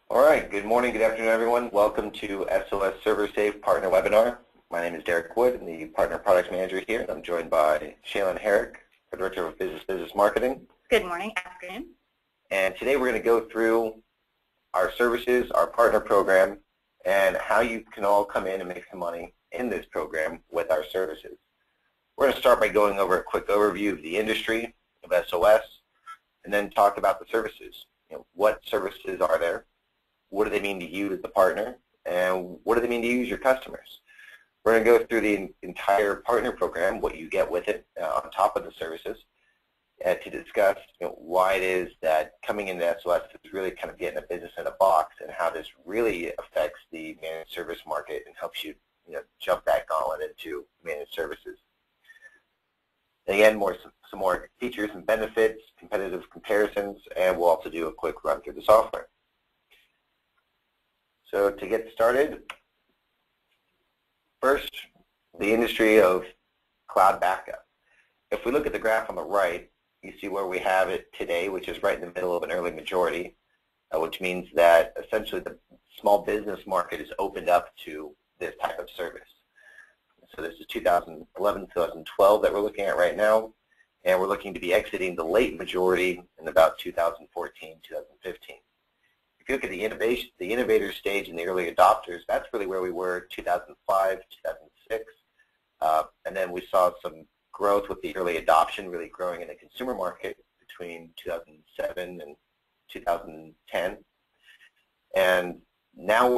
All right, good morning, good afternoon, everyone. Welcome to SOS ServerSafe Partner Webinar. My name is Derek Wood. I'm the Partner Products Manager here. I'm joined by Shaylin Herrick, the Director of Business Marketing. Good morning, afternoon. And today we're going to go through our services, our partner program, and how you can all come in and make some money in this program with our services. We're going to start by going over a quick overview of the industry of SOS, and then talk about the services. What services are there? What do they mean to you as the partner? And what do they mean to you as your customers? We're going to go through the entire partner program, what you get with it on top of the services, to discuss why it is that coming into SOS is really kind of getting a business in a box, and how this really affects the managed service market and helps you, jump that gauntlet into managed services. Again, some more features and benefits, competitive comparisons, and we'll also do a quick run through the software. So to get started, first, the industry of cloud backup. If we look at the graph on the right, you see where we have it today, which is right in the middle of an early majority, which means that essentially the small business market is opened up to this type of service. So this is 2011, 2012 that we're looking at right now, and we're looking to be exiting the late majority in about 2014, 2015. If you look at the innovator stage and the early adopters, that's really where we were 2005, 2006, and then we saw some growth with the early adoption really growing in the consumer market between 2007 and 2010. And now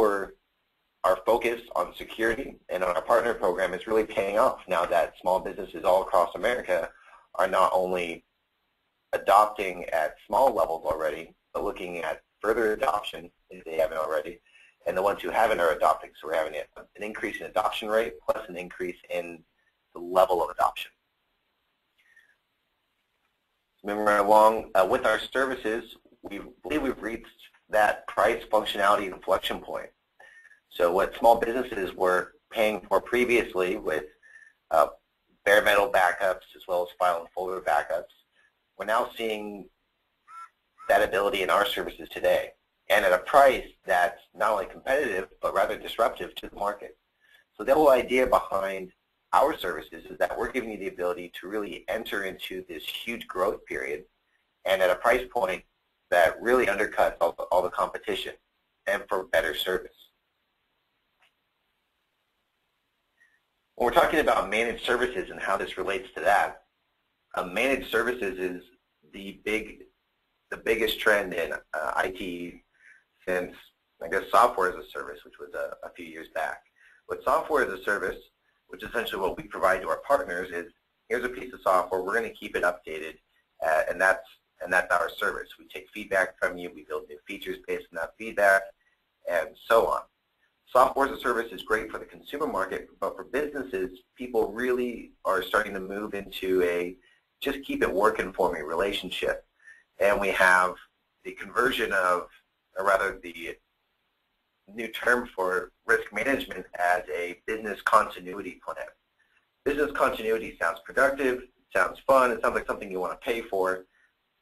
our focus on security and on our partner program is really paying off now that small businesses all across America are not only adopting at small levels already, but looking at further adoption if they haven't already, and the ones who haven't are adopting. So we're having an increase in adoption rate plus an increase in the level of adoption. Moving right along, with our services, we believe we've reached that price functionality inflection point. So what small businesses were paying for previously with bare metal backups as well as file and folder backups, we're now seeing that ability in our services today, and at a price that's not only competitive but rather disruptive to the market. So the whole idea behind our services is that we're giving you the ability to really enter into this huge growth period, and at a price point that really undercuts all the competition, and for better service. When we're talking about managed services and how this relates to that, managed services is the biggest trend in IT since, I guess, software as a service, which was a few years back. With software as a service, which is essentially what we provide to our partners, is here's a piece of software, we're going to keep it updated, and that's our service. We take feedback from you, we build new features based on that feedback, and so on. Software as a service is great for the consumer market, but for businesses, people really are starting to move into a just keep it working for me relationship. And we have the conversion of, or rather the new term for risk management as a business continuity plan. Business continuity sounds productive, sounds fun, it sounds like something you want to pay for.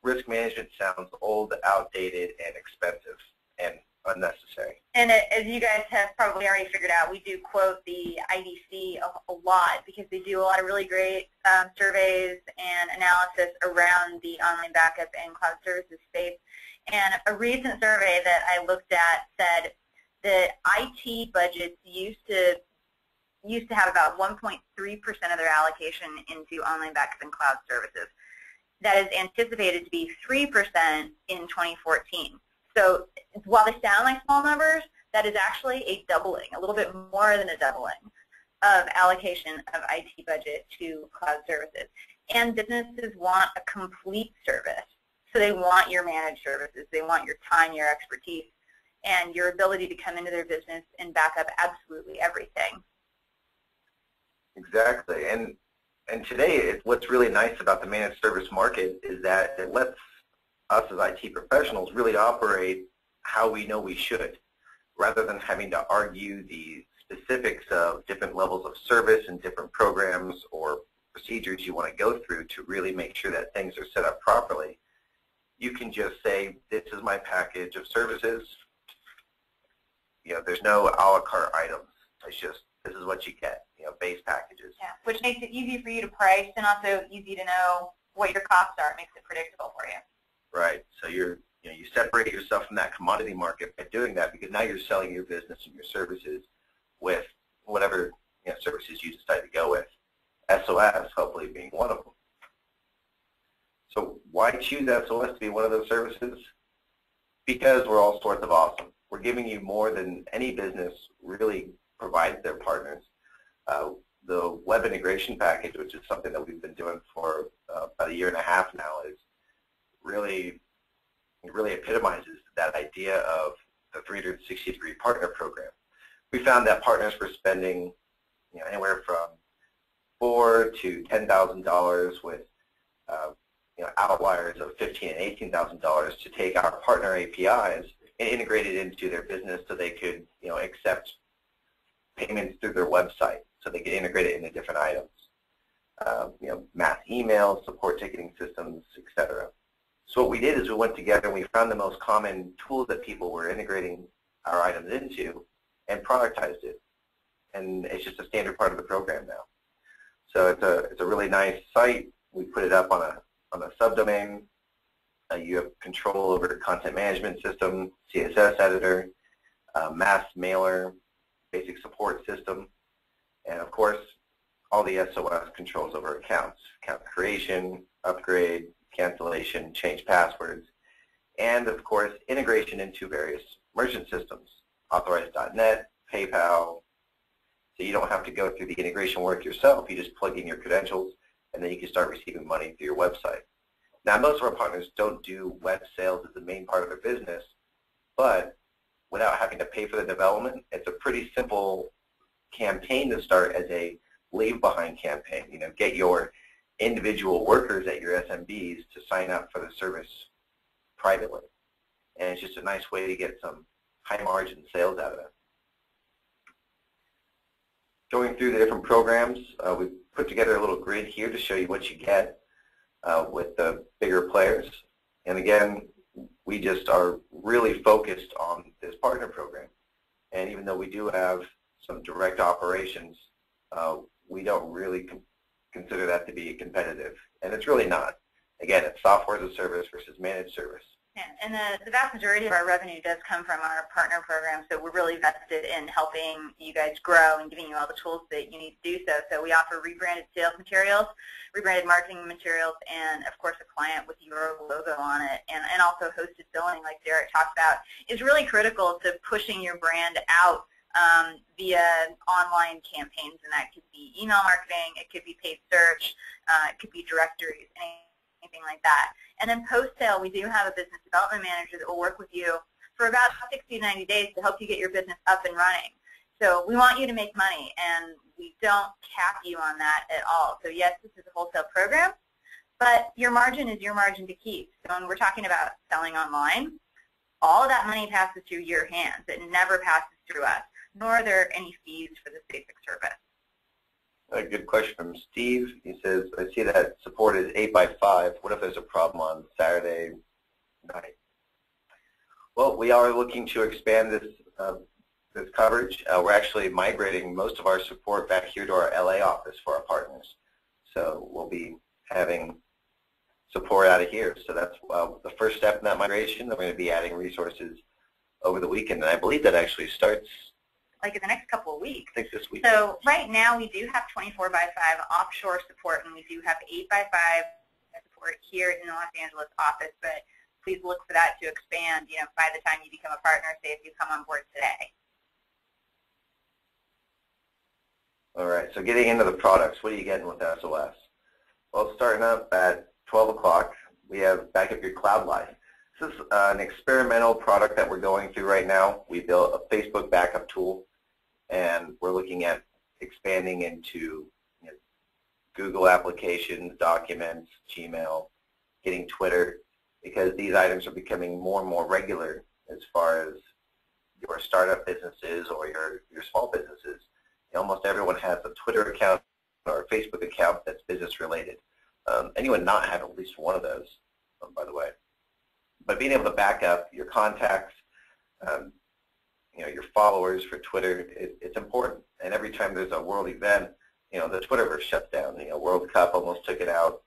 Risk management sounds old, outdated, and expensive, and unnecessary. And as you guys have probably already figured out, we do quote the IDC a lot because they do a lot of really great surveys and analysis around the online backup and cloud services space. And a recent survey that I looked at said that IT budgets used to have about 1.3% of their allocation into online backup and cloud services. That is anticipated to be 3% in 2014. So while they sound like small numbers, that is actually a doubling, a little bit more than a doubling of allocation of IT budget to cloud services. And businesses want a complete service. So they want your managed services, they want your time, your expertise, and your ability to come into their business and back up absolutely everything. Exactly. And today, what's really nice about the managed service market is that it lets us as IT professionals really operate how we know we should, rather than having to argue the specifics of different levels of service and different programs or procedures you want to go through to really make sure that things are set up properly. You can just say, this is my package of services, there's no a la carte items. It's just, this is what you get, base packages. Yeah, which makes it easy for you to price and also easy to know what your costs are. It makes it predictable for you. Right. So you separate yourself from that commodity market by doing that, because now you're selling your business and your services with whatever services you decide to go with. SOS hopefully being one of them. So why choose SOS to be one of those services? Because we're all sorts of awesome. We're giving you more than any business really provides their partners. The web integration package, which is something that we've been doing for about 1.5 years now, is really epitomizes that idea of the 360-degree partner program. We found that partners were spending anywhere from $4,000 to $10,000 with outliers of $15,000 and $18,000 to take our partner APIs and integrate it into their business so they could accept payments through their website, so they could integrate it into different items. Mass email, support ticketing systems, etc. So what we did is we went together and we found the most common tools that people were integrating our items into and productized it. And it's just a standard part of the program now. So it's a really nice site. We put it up on a subdomain. You have control over the content management system, CSS editor, mass mailer, basic support system, and of course all the SOS controls over accounts, account creation, upgrade, cancellation, change passwords, and of course integration into various merchant systems, Authorize.net, PayPal, so you don't have to go through the integration work yourself. You just plug in your credentials and then you can start receiving money through your website. Now most of our partners don't do web sales as the main part of their business, but without having to pay for the development, it's a pretty simple campaign to start as a leave behind campaign. Get your individual workers at your SMBs to sign up for the service privately. And it's just a nice way to get some high margin sales out of it. Going through the different programs, we put together a little grid here to show you what you get with the bigger players. And again, we just are really focused on this partner program. And even though we do have some direct operations, we don't really consider that to be competitive. And it's really not. Again, it's software as a service versus managed service. Yeah, and the vast majority of our revenue does come from our partner program, so we're really vested in helping you guys grow and giving you all the tools that you need to do so. So we offer rebranded sales materials, rebranded marketing materials, and of course a client with your logo on it, and also hosted billing like Derek talked about is really critical to pushing your brand out via online campaigns, and that could be email marketing, it could be paid search, it could be directories, anything like that. And then post-sale, we do have a business development manager that will work with you for about 60 to 90 days to help you get your business up and running. So we want you to make money, and we don't cap you on that at all. So yes, this is a wholesale program, but your margin is your margin to keep. So when we're talking about selling online, all of that money passes through your hands. It never passes through us, nor are there any fees for this basic service. A good question from Steve. He says, I see that support is 8 by 5. What if there's a problem on Saturday night? Well, we are looking to expand this this coverage. We're actually migrating most of our support back here to our LA office for our partners. So we'll be having support out of here. So that's the first step in that migration. We're going to be adding resources over the weekend, and I believe that actually starts like in the next couple of weeks. I think this week. So right now we do have 24 by 5 offshore support, and we do have 8 by 5 support here in the Los Angeles office, but please look for that to expand, by the time you become a partner, say if you come on board today. All right, so getting into the products, what are you getting with SOS? Well, starting up at 12 o'clock, we have Backup Your Cloud Life. This is an experimental product that we're going through right now. We built a Facebook backup tool, and we're looking at expanding into Google applications, documents, Gmail, getting Twitter, because these items are becoming more and more regular as far as your startup businesses or your small businesses. Almost everyone has a Twitter account or a Facebook account that's business related. Anyone not have at least one of those, by the way. But being able to back up your contacts, your followers for Twitter, it's important. And every time there's a world event, the Twitterverse shuts down. World Cup almost took it out.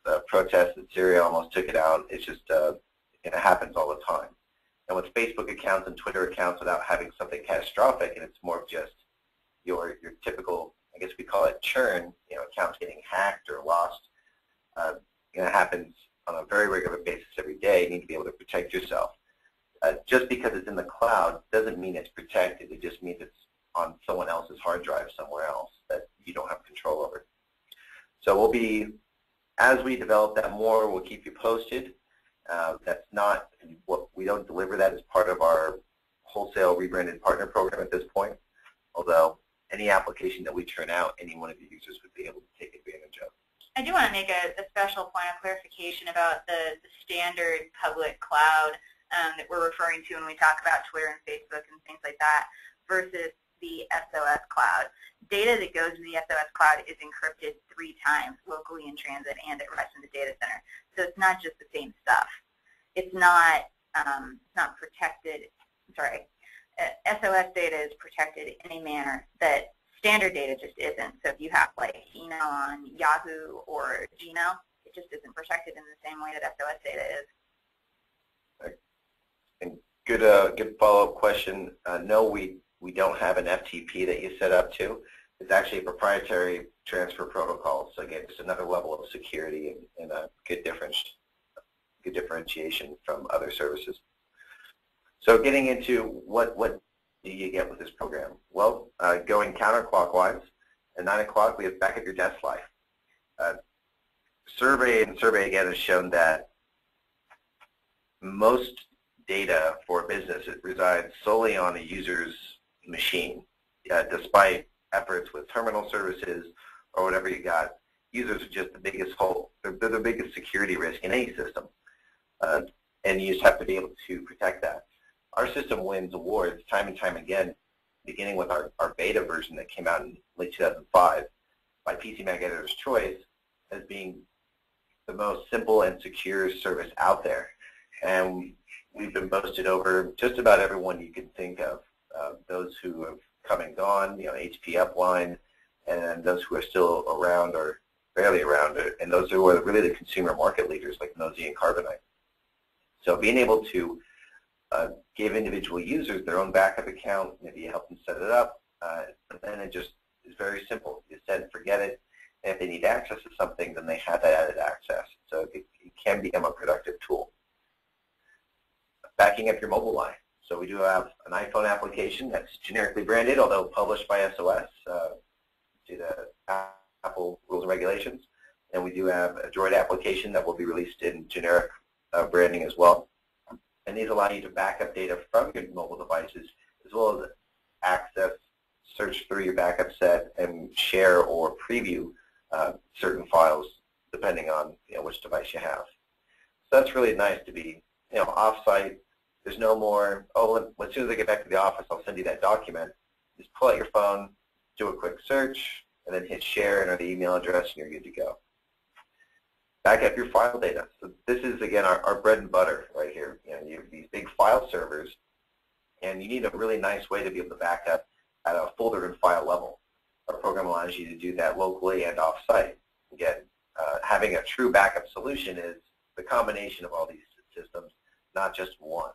The protests in Syria almost took it out. It's just, it happens all the time. And with Facebook accounts and Twitter accounts, without having something catastrophic, and it's more of just your typical, I guess we call it churn, accounts getting hacked or lost, it happens on a very regular basis every day. You need to be able to protect yourself. Just because it's in the cloud doesn't mean it's protected. It just means it's on someone else's hard drive somewhere else that you don't have control over. So we'll be, as we develop that more, we'll keep you posted. That's not what we don't deliver that as part of our wholesale rebranded partner program at this point, although any application that we turn out, any one of your users would be able to take advantage of. I do want to make a special point of clarification about the standard public cloud that we're referring to when we talk about Twitter and Facebook and things like that versus the SOS cloud. Data that goes to the SOS cloud is encrypted 3 times locally in transit and at rest in the data center. So it's not just the same stuff. It's not protected. Sorry, SOS data is protected in a manner that standard data just isn't. So if you have like email on Yahoo or Gmail, it just isn't protected in the same way that SOS data is. And good follow-up question. No, we don't have an FTP that you set up to. It's actually a proprietary transfer protocol. So again, just another level of security and a good differentiation from other services. So getting into what do you get with this program? Well, going counterclockwise, at 9 o'clock we have Back at Your Desk Life. Survey again has shown that most data for a business, it resides solely on a user's machine. Despite efforts with terminal services or whatever you got, users are just the biggest hole. They're the biggest security risk in any system. And you just have to be able to protect that. Our system wins awards time and time again, beginning with our beta version that came out in late 2005 by PCMag Editor's Choice as being the most simple and secure service out there. And we've been boasted over just about everyone you can think of, those who have come and gone, HP Upline, and those who are still around or barely around, and those who are really the consumer market leaders like Nosy and Carbonite. So being able to give individual users their own backup account, maybe you help them set it up, and then it just is very simple. You set and forget it, and if they need access to something, then they have that added access. So it can become a productive tool. Backing up your mobile line. So we do have an iPhone application that's generically branded, although published by SOS to the Apple rules and regulations. And we do have a Droid application that will be released in generic branding as well. And these allow you to back up data from your mobile devices as well as access, search through your backup set, and share or preview certain files depending on which device you have. So that's really nice to be off-site. There's no more, oh, as soon as I get back to the office, I'll send you that document. Just pull out your phone, do a quick search, and then hit share, enter the email address, and you're good to go. Back up your file data. So this is, again, our bread and butter right here. You have these big file servers, and you need a really nice way to be able to back up at a folder and file level. Our program allows you to do that locally and off-site. Again, having a true backup solution is the combination of all these systems, not just one.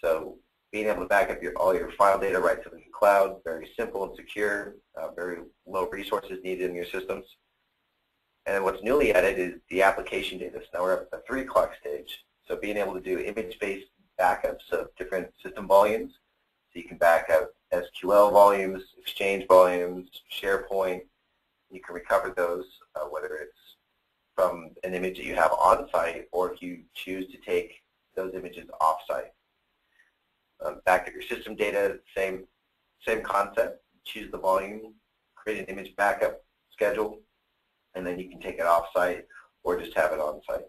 So being able to back up all your file data right to the cloud, very simple and secure, very low resources needed in your systems. And what's newly added is the application data. So now we're at the 3 o'clock stage. So being able to do image-based backups of different system volumes. So you can back up SQL volumes, Exchange volumes, SharePoint. You can recover those, whether it's from an image that you have on-site or if you choose to take those images off-site. Back up your system data, same concept. Choose the volume, create an image backup schedule, and then you can take it off-site or just have it on-site.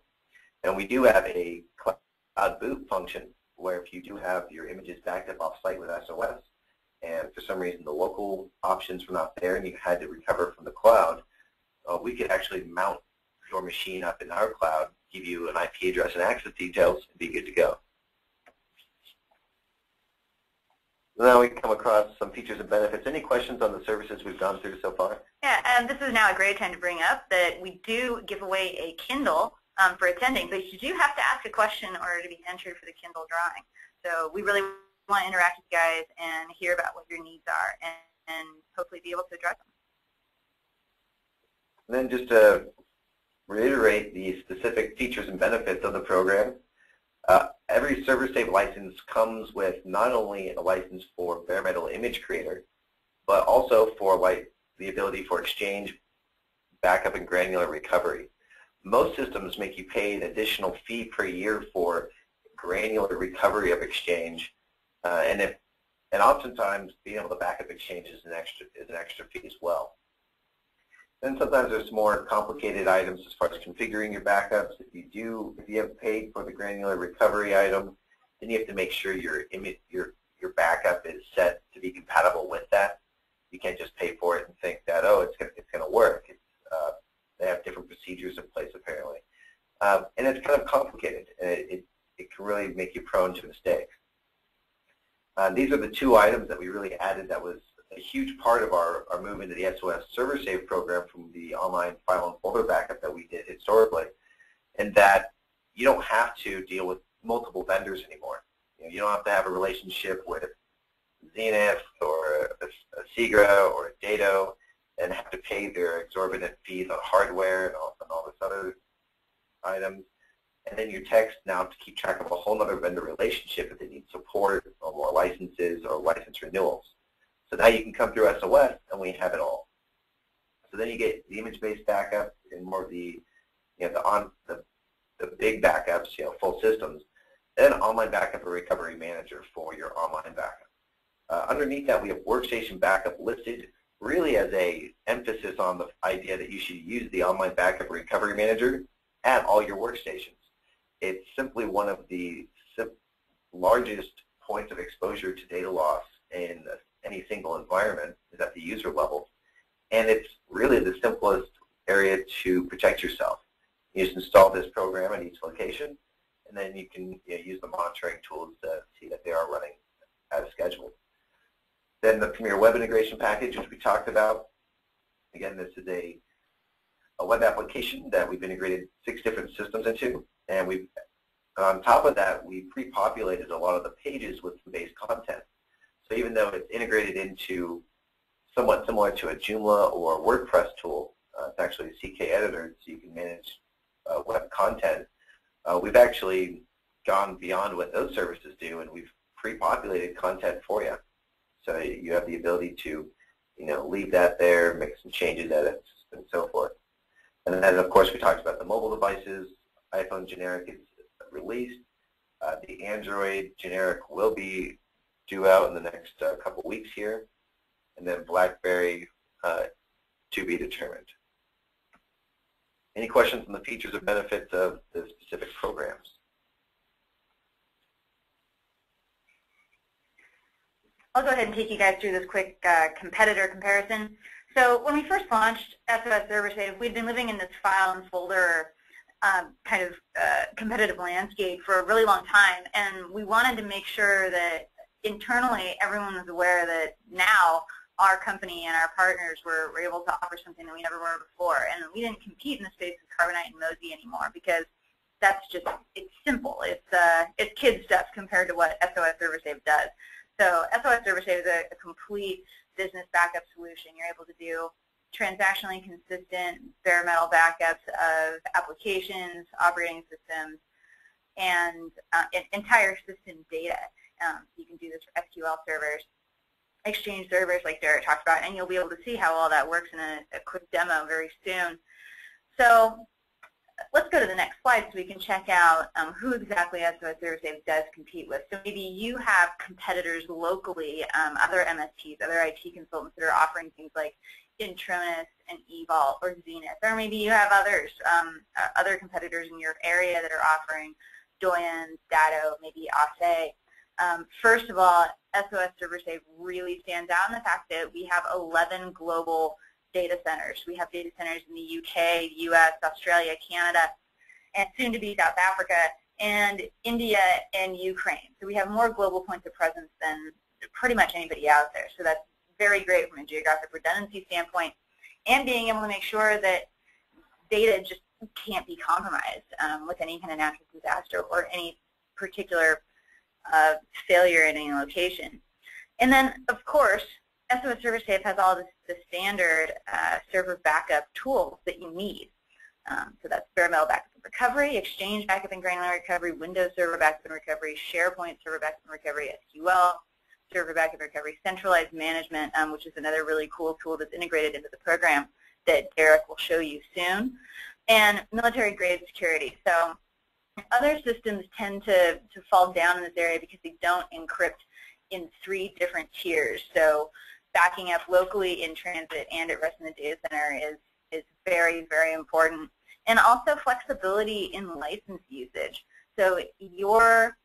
And we do have a cloud boot function where if you do have your images backed up off-site with SOS, and for some reason the local options were not there and you had to recover from the cloud, we could actually mount your machine up in our cloud, give you an IP address and access details, and be good to go. Now we come across some features and benefits. Any questions on the services we've gone through so far? Yeah, and this is now a great time to bring up that we do give away a Kindle for attending, but you do have to ask a question in order to be entered for the Kindle drawing. So we really want to interact with you guys and hear about what your needs are and hopefully be able to address them. And then just to reiterate the specific features and benefits of the program, every ServerSafe license comes with not only a license for bare metal image creator, but also for the ability for Exchange, backup, and granular recovery. Most systems make you pay an additional fee per year for granular recovery of Exchange, and oftentimes being able to back up Exchange is an extra fee as well. Then sometimes there's more complicated items as far as configuring your backups. If you have paid for the granular recovery item, then you have to make sure your backup is set to be compatible with that. You can't just pay for it and think that, oh, it's going to work. They have different procedures in place apparently, and it's kind of complicated. It can really make you prone to mistakes. These are the two items that we really added that was a huge part of our move into the SOS ServerSafe program from the online file and folder backup that we did historically, and that you don't have to deal with multiple vendors anymore. You don't have to have a relationship with Zenith or a Segra or a Dado and have to pay their exorbitant fees on hardware and all this other items. And then your text now to keep track of a whole other vendor relationship if they need support or more licenses or license renewals. So now you can come through SOS and we have it all. So then you get the image-based backup and more of the big backups, full systems, then online backup and recovery manager for your online backup. Underneath that, we have workstation backup listed really as a emphasis on the idea that you should use the online backup recovery manager at all your workstations. It's simply one of the largest points of exposure to data loss in any single environment is at the user level. And it's really the simplest area to protect yourself. You just install this program at each location, and then you can use the monitoring tools to see that they are running as scheduled. Then the Premier Web Integration Package, which we talked about. Again, this is a web application that we've integrated 6 different systems into, and on top of that, we pre-populated a lot of the pages with some base content. So even though it's integrated into somewhat similar to a Joomla or WordPress tool, it's actually a CK editor, so you can manage web content. We've actually gone beyond what those services do, and we've pre-populated content for you. So you have the ability to, leave that there, make some changes, edits, and so forth. And then, of course, we talked about the mobile devices. iPhone generic is released. The Android generic will be due out in the next couple weeks here. And then BlackBerry to be determined. Any questions on the features or benefits of the specific programs? I'll go ahead and take you guys through this quick competitor comparison. So when we first launched SOS ServerSafe, we'd been living in this file and folder competitive landscape for a really long time, and we wanted to make sure that internally everyone was aware that now our company and our partners were able to offer something that we never were before. And we didn't compete in the space with Carbonite and Mozy anymore because that's just, it's simple. It's kid stuff compared to what SOS ServerSafe does. So SOS ServerSafe is a complete business backup solution. You're able to do transactionally consistent bare metal backups of applications, operating systems, and entire system data. You can do this for SQL servers, Exchange servers like Derek talked about, and you'll be able to see how all that works in a quick demo very soon. So let's go to the next slide so we can check out who exactly SOS ServerSafe does compete with. So maybe you have competitors locally, other MSPs, other IT consultants that are offering things like Intronis and eVault or Zenith, or maybe you have others, other competitors in your area that are offering Doyen, Dado, maybe Asse. First of all, SOS ServerSafe really stands out in the fact that we have 11 global data centers. We have data centers in the UK, US, Australia, Canada, and soon to be South Africa, and India and Ukraine. So we have more global points of presence than pretty much anybody out there. So that's very great from a geographic redundancy standpoint, and being able to make sure that data just can't be compromised with any kind of natural disaster or any particular failure in any location. And then, of course, SOS Server Safe has all the standard server backup tools that you need. So that's bare metal backup and recovery, Exchange backup and granular recovery, Windows Server backup and recovery, SharePoint server backup and recovery, SQL server backup and recovery, centralized management, which is another really cool tool that's integrated into the program that Derek will show you soon, and military-grade security. So other systems tend to fall down in this area because they don't encrypt in 3 different tiers. So backing up locally in transit and at rest in the data center is very, very important. And also flexibility in license usage. So your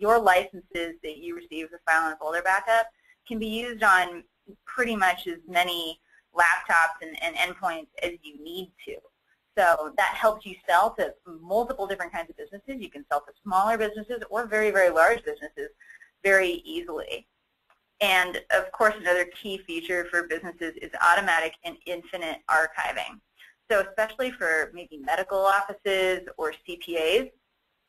licenses that you receive for file and folder backup can be used on pretty much as many laptops and endpoints as you need to. So that helps you sell to multiple different kinds of businesses. You can sell to smaller businesses or very, very large businesses very easily. And of course, another key feature for businesses is automatic and infinite archiving. So especially for maybe medical offices or CPAs,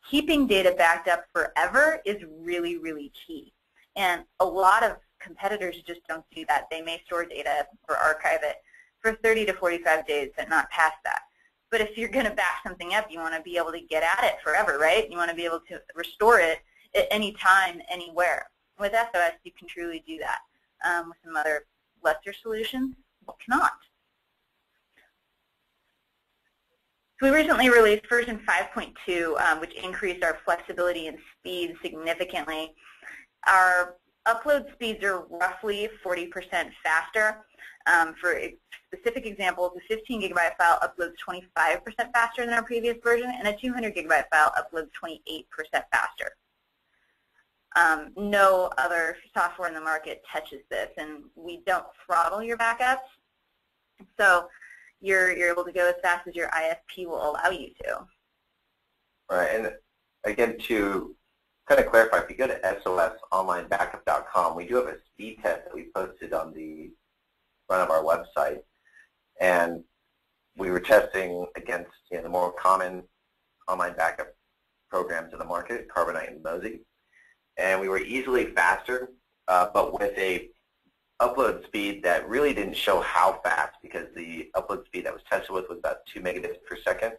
keeping data backed up forever is really, really key. And a lot of competitors just don't do that. They may store data or archive it for 30 to 45 days, but not past that. But if you're going to back something up, you want to be able to get at it forever, right? You want to be able to restore it at any time, anywhere. With SOS, you can truly do that. With some other lesser solutions, you cannot. So we recently released version 5.2, which increased our flexibility and speed significantly. Our upload speeds are roughly 40% faster. For specific examples, a 15 gigabyte file uploads 25% faster than our previous version, and a 200 gigabyte file uploads 28% faster. No other software in the market touches this, and we don't throttle your backups, so you're able to go as fast as your ISP will allow you to. Right, and again, to kind of clarify, if you go to sosonlinebackup.com, we do have a speed test that we posted on the front of our website, and we were testing against the more common online backup programs in the market, Carbonite and Mozy, and we were easily faster, but with a upload speed that really didn't show how fast, because the upload speed that was tested with was about 2 megabits per second,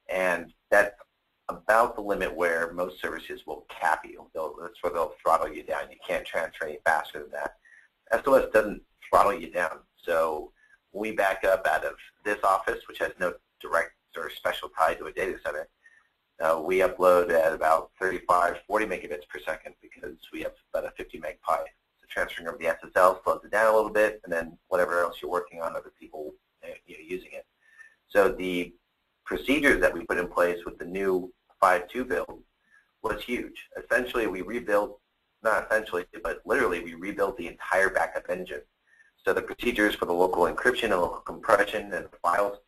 and that's about the limit where most services will cap you. That's where they'll throttle you down. You can't transfer any faster than that. SOS doesn't throttle you down. So we back up out of this office, which has no direct or special tie to a data center. We upload at about 35, 40 megabits per second because we have about a 50 meg PI. So transferring over the SSL slows it down a little bit, and then whatever else you're working on, other people using it. So the procedures that we put in place with the new 5.2 build was huge. Essentially, we rebuilt, not essentially, but literally, we rebuilt the entire backup engine. So the procedures for the local encryption and local compression and the file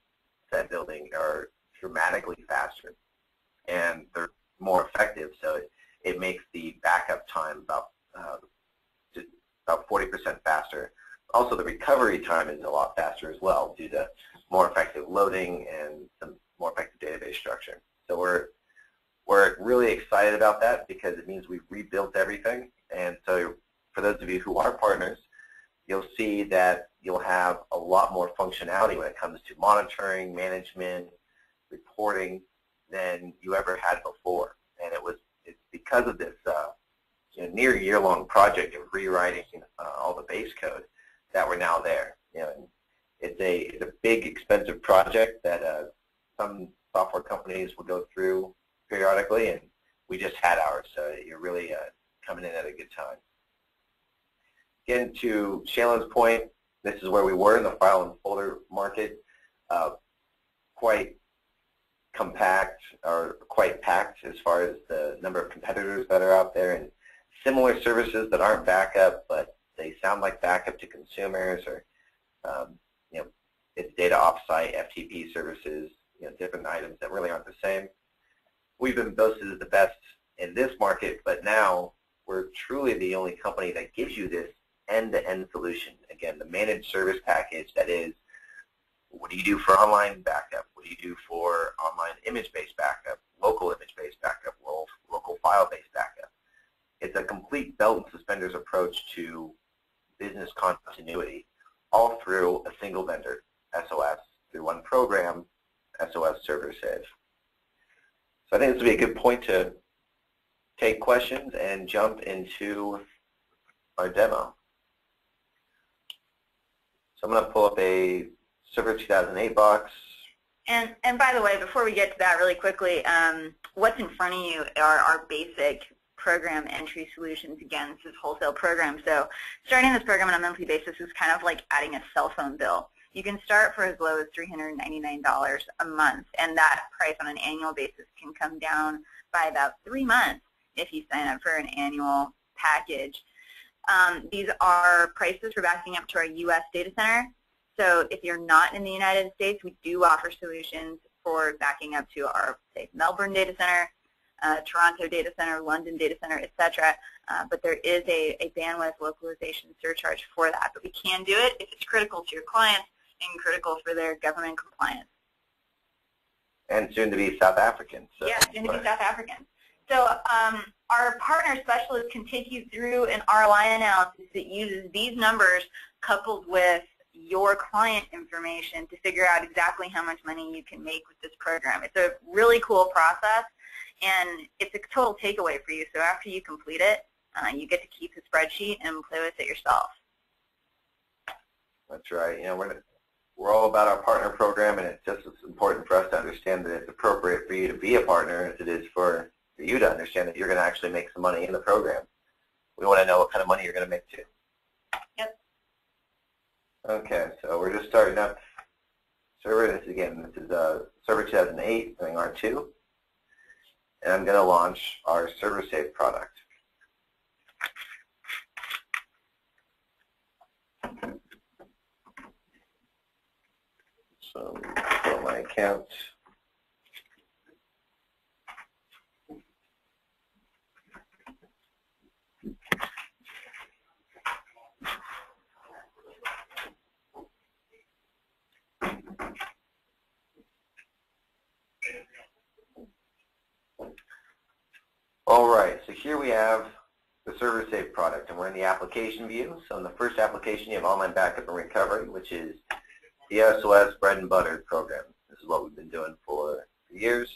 set building are dramatically faster, and they're more effective. So it makes the backup time about 40% faster. Also, the recovery time is a lot faster as well due to more effective loading and some more effective database structure. So we're really excited about that because it means we've rebuilt everything. And so for those of you who are partners, you'll see that you'll have a lot more functionality when it comes to monitoring, management, reporting than you ever had before. And it's because of this near year-long project of rewriting all the base code that we're now there. And it's a big, expensive project that some software companies will go through periodically, and we just had ours, so you're really coming in at a good time. Again, to Shailen's point, this is where we were in the file and folder market, quite compact or quite packed as far as the number of competitors that are out there, and similar services that aren't backup, but they sound like backup to consumers, or it's data offsite, FTP services, different items that really aren't the same. We've been boasted as the best in this market, but now we're truly the only company that gives you this end-to-end solution. Again, the managed service package, that is, what do you do for online backup? What do you do for online image-based backup, local image-based backup, local file-based backup? It's a complete belt and suspenders approach to business continuity, all through a single vendor, SOS, through one program, SOS Server Save. So I think this will be a good point to take questions and jump into our demo. So I'm going to pull up a Server 2008 box. And by the way, before we get to that really quickly, what's in front of you are our basic program entry solutions. Again, this is wholesale program. So starting this program on a monthly basis is kind of like adding a cell phone bill. You can start for as low as $399 a month, and that price on an annual basis can come down by about 3 months if you sign up for an annual package. These are prices for backing up to our U.S. data center. So if you're not in the United States, we do offer solutions for backing up to our, say, Melbourne data center, Toronto data center, London data center, etc. But there is a bandwidth localization surcharge for that. But we can do it if it's critical to your clients and critical for their government compliance. And soon to be South African. So. Yeah, soon to be South African. So our partner specialist can take you through an ROI analysis that uses these numbers coupled with your client information to figure out exactly how much money you can make with this program. It's a really cool process, and it's a total takeaway for you. So after you complete it, you get to keep the spreadsheet and play with it yourself. That's right. You know, we're all about our partner program, and it's just as important for us to understand that it's appropriate for you to be a partner as it is for you to understand that you're going to actually make some money in the program. We want to know what kind of money you're going to make too. Yep. Okay, so we're just starting up server. This is Server 2008 doing R2, and I'm going to launch our Server Save product. So go my account. All right, so here we have the Server Save product, and we're in the application view. So in the first application, you have online backup and recovery, which is the SOS bread and butter program. This is what we've been doing for years.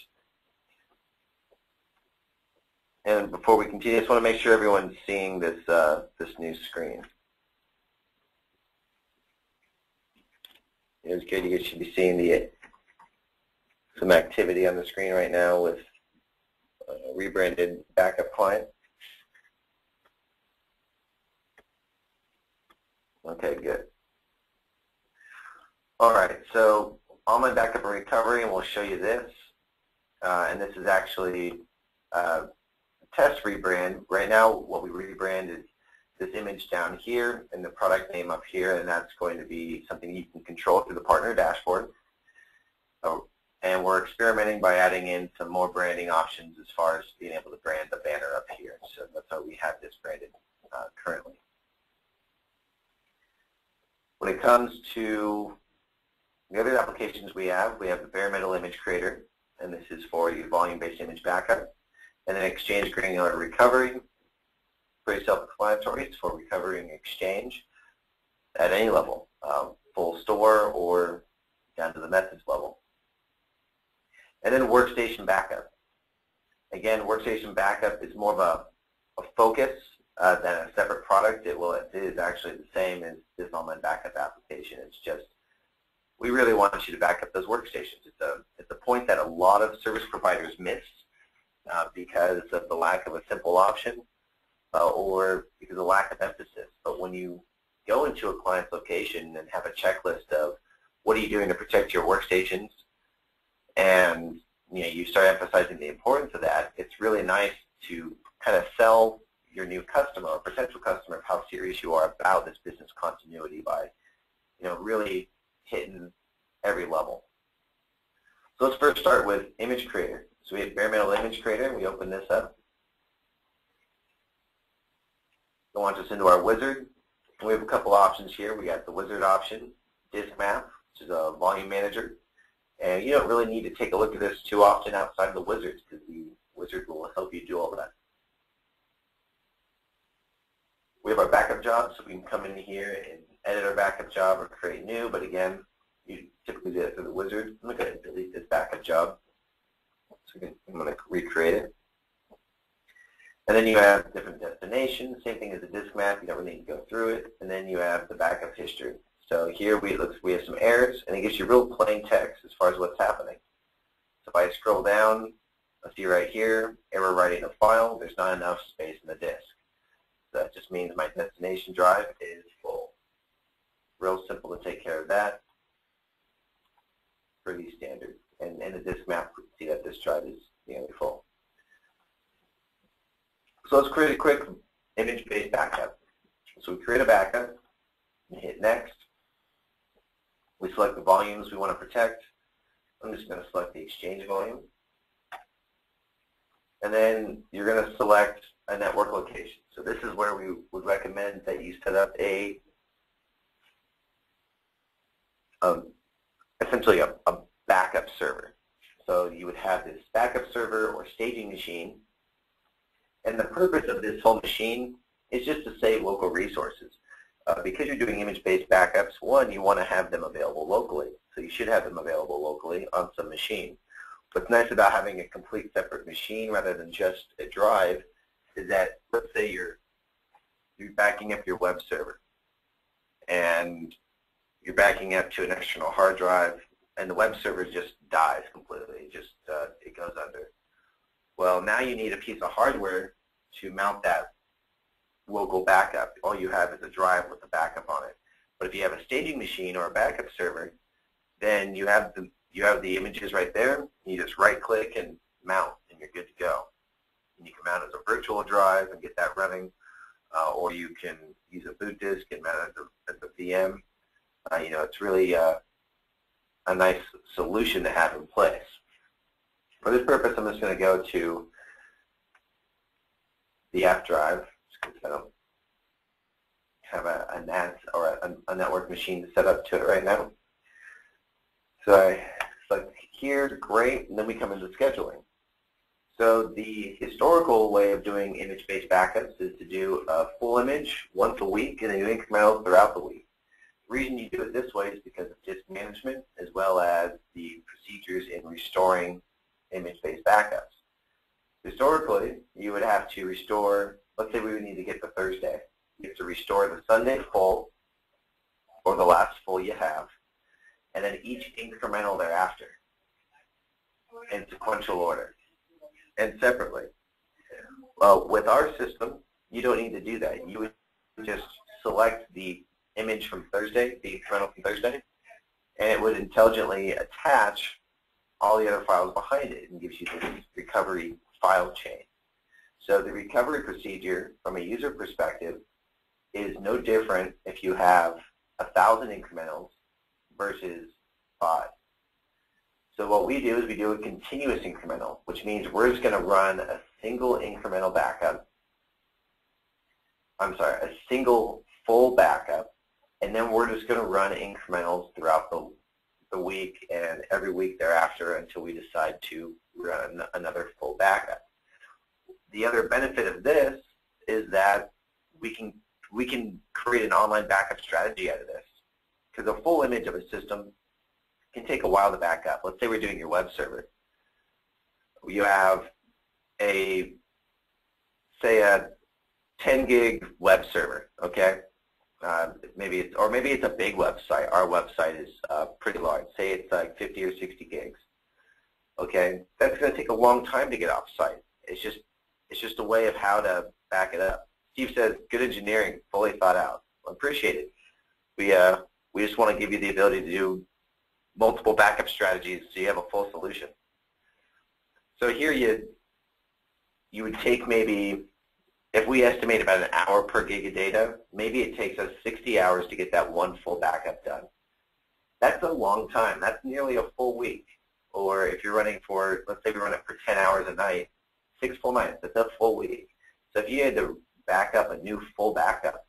And before we continue, I just want to make sure everyone's seeing this this new screen. It's good. You should be seeing some activity on the screen right now with rebranded backup client. Okay, good. All right, so online backup and recovery, and we'll show you this. And this is actually a test rebrand. Right now, what we rebrand is this image down here and the product name up here, and that's going to be something you can control through the partner dashboard. And we're experimenting by adding in some more branding options as far as being able to brand the banner up here. So that's how we have this branded currently. When it comes to the other applications we have the bare metal image creator, and this is for your volume-based image backup, and then Exchange granular recovery, pretty self-explanatory. It's for recovering Exchange at any level, full store or down to the methods level. And then workstation backup. Again, workstation backup is more of a focus than a separate product. It is actually the same as this online backup application. It's just we really want you to back up those workstations. It's a point that a lot of service providers miss because of the lack of a simple option or because of the lack of emphasis. But when you go into a client's location and have a checklist of what are you doing to protect your workstations, and you start emphasizing the importance of that, it's really nice to kind of sell your new customer or potential customer of how serious you are about this business continuity by really hitting every level. So let's first start with Image Creator. So we have Bare Metal Image Creator. We open this up. launch us into our wizard. We have a couple options here. We got the wizard option, disk map, which is a volume manager. And you don't really need to take a look at this too often outside of the wizards because the wizard will help you do all that. We have our backup job, so we can come in here and edit our backup job or create new, but again, you typically do that through the wizard. I'm going to delete this backup job. So I'm going to recreate it. And then you have different destinations, same thing as the disk map, you don't really need to go through it. And then you have the backup history. So here we have some errors, and it gives you real plain text as far as what's happening. So if I scroll down, I'll see right here, error writing a file, there's not enough space in the disk. So that just means my destination drive is full. Real simple to take care of that. Pretty standard. And in the disk map, we can see that this drive is nearly full. So let's create a quick image-based backup. So we create a backup, and hit next. We select the volumes we want to protect. I'm just going to select the Exchange volume. And then you're going to select a network location. So this is where we would recommend that you set up essentially a backup server. So you would have this backup server or staging machine. And the purpose of this whole machine is just to save local resources. Because you're doing image-based backups, one, you want to have them available locally. So you should have them available locally on some machine. What's nice about having a complete separate machine rather than just a drive is that, let's say you're backing up your web server and you're backing up to an external hard drive and the web server just dies completely, it goes under. Well, now you need a piece of hardware to mount that local backup. All you have is a drive with a backup on it. But if you have a staging machine or a backup server, then you have the images right there. You just right-click and mount, and you're good to go. And you can mount it as a virtual drive and get that running, or you can use a boot disk and mount it as a VM. It's really a nice solution to have in place. For this purpose, I'm just going to go to the app drive, because I don't have a NAS or a network machine set up to it right now. So I select here, great, and then we come into scheduling. So the historical way of doing image-based backups is to do a full image once a week and then do incrementals throughout the week. The reason you do it this way is because of disk management as well as the procedures in restoring image-based backups. Historically, you would have to restore, let's say we would need to get the Thursday. You have to restore the Sunday full, or the last full you have, and then each incremental thereafter in sequential order and separately. Well, with our system, you don't need to do that. You would just select the image from Thursday, the incremental from Thursday, and it would intelligently attach all the other files behind it and gives you this recovery file chain. So the recovery procedure from a user perspective is no different if you have 1,000 incrementals versus 5. So what we do is we do a continuous incremental, which means we're just going to run a single incremental backup. A single full backup, and then we're just going to run incrementals throughout the week and every week thereafter until we decide to run another full backup. The other benefit of this is that we can create an online backup strategy out of this, because a full image of a system can take a while to back up. Let's say we're doing your web server. You have say a 10 gig web server, okay? Maybe it's a big website. Our website is pretty large. Say it's like 50 or 60 gigs. Okay, that's going to take a long time to get off site. It's just a way of how to back it up. Steve says, good engineering, fully thought out. Well, appreciate it. We just want to give you the ability to do multiple backup strategies so you have a full solution. So here you would take maybe, if we estimate about an hour per gig of data, maybe it takes us 60 hours to get that one full backup done. That's a long time. That's nearly a full week. Or if you're running for, let's say we run it for 10 hours a night, 6 full nights, that's a full week. So if you had to back up a new full backup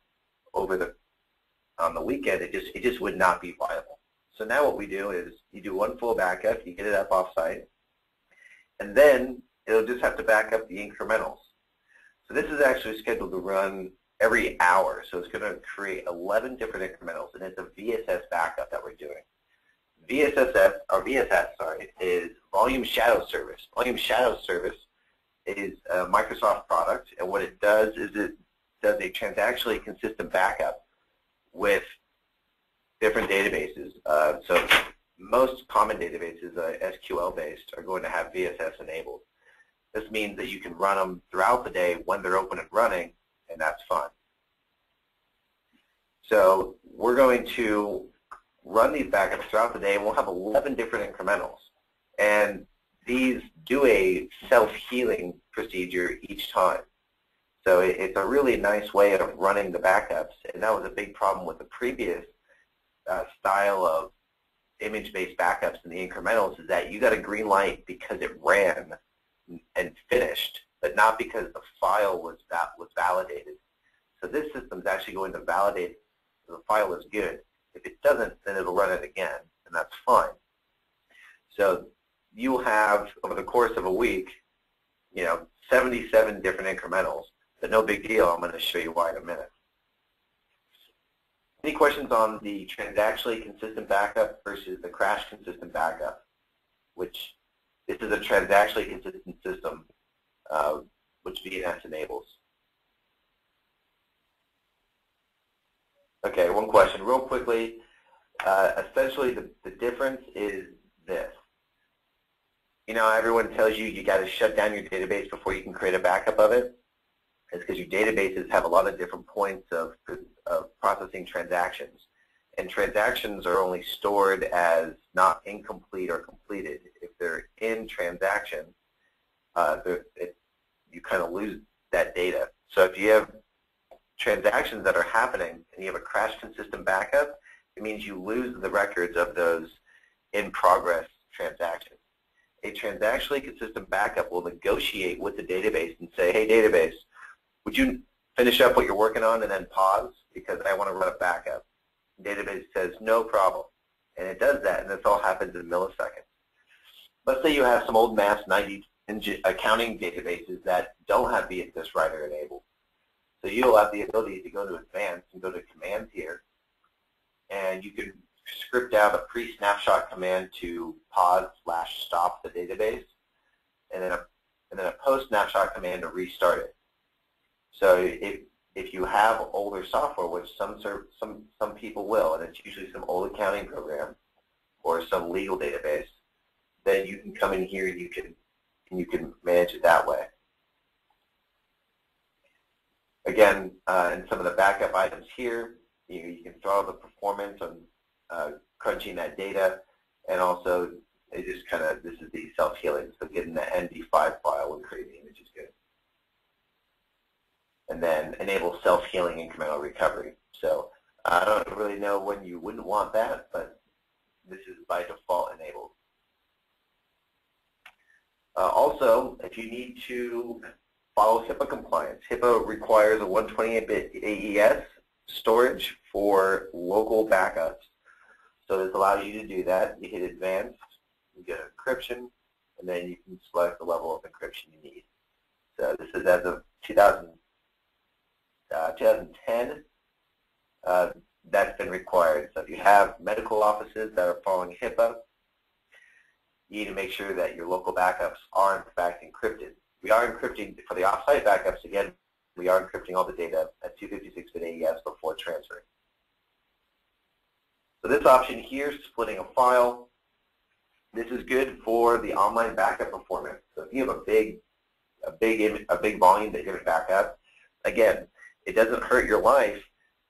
on the weekend, it just would not be viable. So now what we do is you do one full backup, you get it up off-site, and then it'll just have to back up the incrementals. So this is actually scheduled to run every hour, so it's going to create 11 different incrementals, and it's a VSS backup that we're doing. VSS, is Volume Shadow Service. Volume Shadow Service is a Microsoft product, and what it does is it does a transactionally consistent backup with different databases. So most common databases, SQL-based, are going to have VSS enabled. This means that you can run them throughout the day when they're open and running, and that's fun. So we're going to run these backups throughout the day, and we'll have 11 different incrementals. And these do a self-healing procedure each time. So it's a really nice way of running the backups, and that was a big problem with the previous style of image-based backups in the incrementals, is that you got a green light because it ran and finished, but not because the file was validated. So this system is actually going to validate that the file is good. If it doesn't, then it'll run it again, and that's fine. So you'll have, over the course of a week, 77 different incrementals, but no big deal. I'm going to show you why in a minute. Any questions on the transactionally consistent backup versus the crash consistent backup, which this is a transactionally consistent system, which VNS enables? Okay, one question real quickly. Essentially, the difference is this. Everyone tells you got to shut down your database before you can create a backup of it. It's because your databases have a lot of different points of processing transactions. And transactions are only stored as not incomplete or completed. If they're in transaction, you kind of lose that data. So if you have transactions that are happening and you have a crash consistent backup, it means you lose the records of those in progress transactions. A transactionally consistent backup will negotiate with the database and say, hey database, would you finish up what you're working on and then pause because I want to run a backup? The database says no problem, and it does that, and this all happens in milliseconds. Let's say you have some old mass 90 accounting databases that don't have VSS Writer enabled. So you'll have the ability to go to Advanced and go to Commands here, and you can script out a pre-snapshot command to pause/stop the database, and then a post-snapshot command to restart it. So if you have older software, which some people will, and it's usually some old accounting program or some legal database, then you can come in here and you can manage it that way. Again, in some of the backup items here, you can throttle the performance on crunching that data, and also it just this is the self-healing, so getting the MD5 file when creating the image is good. And then enable self-healing incremental recovery. So I don't really know when you wouldn't want that, but this is by default enabled. Also, if you need to follow HIPAA compliance, HIPAA requires a 128-bit AES storage for local backups. So this allows you to do that. You hit Advanced, you get encryption, and then you can select the level of encryption you need. So this is as of 2010, that's been required. So if you have medical offices that are following HIPAA, you need to make sure that your local backups are in fact encrypted. We are encrypting for the off-site backups. Again, we are encrypting all the data at 256-bit AES before transferring. So this option here, splitting a file, this is good for the online backup performance. So if you have a big volume that you're going to back up, again, it doesn't hurt your life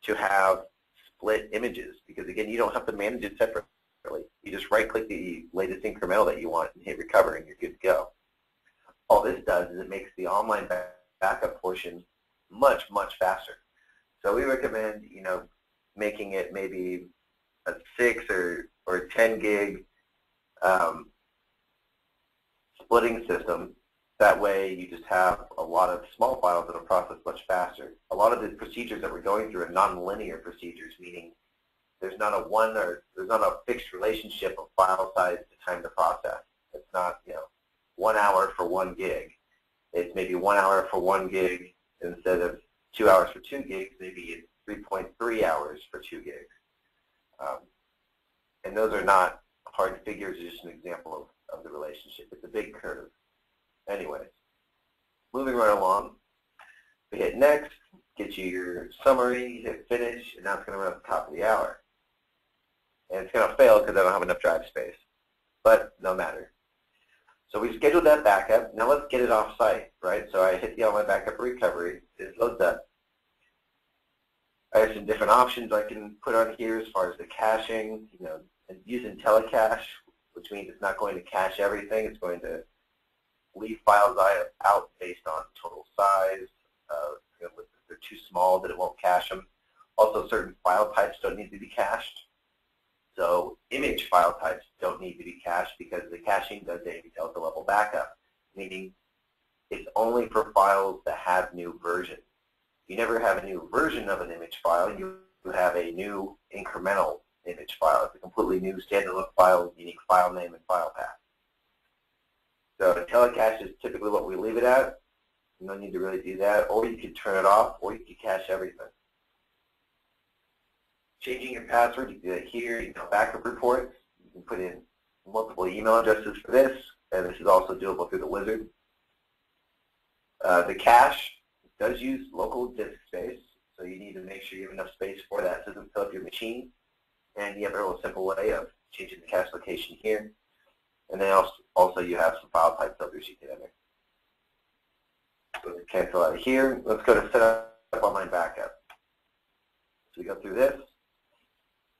to have split images because, again, you don't have to manage it separately. You just right-click the latest incremental that you want and hit recover, and you're good to go. All this does is it makes the online backup portion much, much faster. So we recommend, making it maybe a 6 or 10 gig splitting system, That way you just have a lot of small files that are processed much faster. A lot of the procedures that we're going through are non-linear procedures, meaning there's not a fixed relationship of file size to time to process. It's not, 1 hour for 1 gig. It's maybe 1 hour for 1 gig instead of 2 hours for 2 gigs. Maybe it's 3.3 hours for 2 gigs. And those are not hard figures. It's just an example of the relationship. It's a big curve. Anyways, moving right along, we hit next, get you your summary, hit finish, and now it's going to run at the top of the hour. And it's going to fail because I don't have enough drive space, but no matter. So we scheduled that backup. Now let's get it off site, right? So I hit the online backup recovery. It loads up. I have some different options I can put on here as far as the caching, using telecache, which means it's not going to cache everything. It's going to leave files out based on total size. If they're too small, that it won't cache them. Also, certain file types don't need to be cached. So image file types don't need to be cached because the caching does a delta level backup, meaning it's only for files that have new versions. If you never have a new version of an image file, you have a new incremental image file. It's a completely new standalone file with unique file name and file path. So the telecache is typically what we leave it at. You don't need to really do that, or you can turn it off, or you can cache everything. Changing your password, you can do that here. Backup reports, you can put in multiple email addresses for this, and this is also doable through the wizard. The cache does use local disk space, so you need to make sure you have enough space for that so it doesn't fill up your machine. And you have a real simple way of changing the cache location here. And then also you have some file type filters you can enter. So let's cancel out of here. Let's go to set up online backup. So we go through this.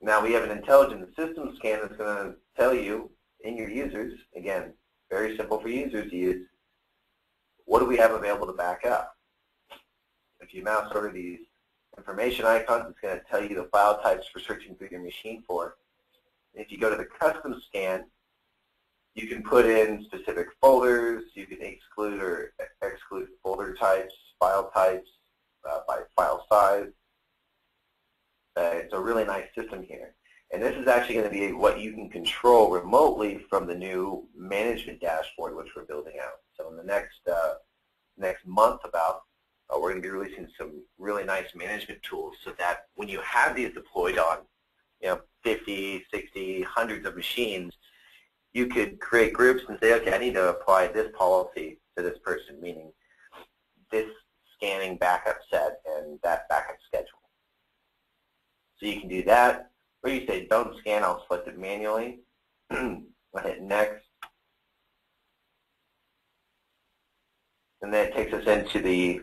Now we have an intelligent system scan that's going to tell you in your users, again, very simple for users to use, what do we have available to back up? If you mouse over these information icons, it's going to tell you the file types for searching through your machine for. If you go to the custom scan, you can put in specific folders, you can exclude or exclude folder types, file types, by file size. It's a really nice system here. And this is actually going to be what you can control remotely from the new management dashboard, which we're building out. So in the next month we're going to be releasing some really nice management tools so that when you have these deployed on 50, 60, hundreds of machines, you could create groups and say, okay, I need to apply this policy to this person, meaning this scanning backup set and that backup schedule. So you can do that, or you say don't scan, I'll select it manually. I'll hit next. And then it takes us into the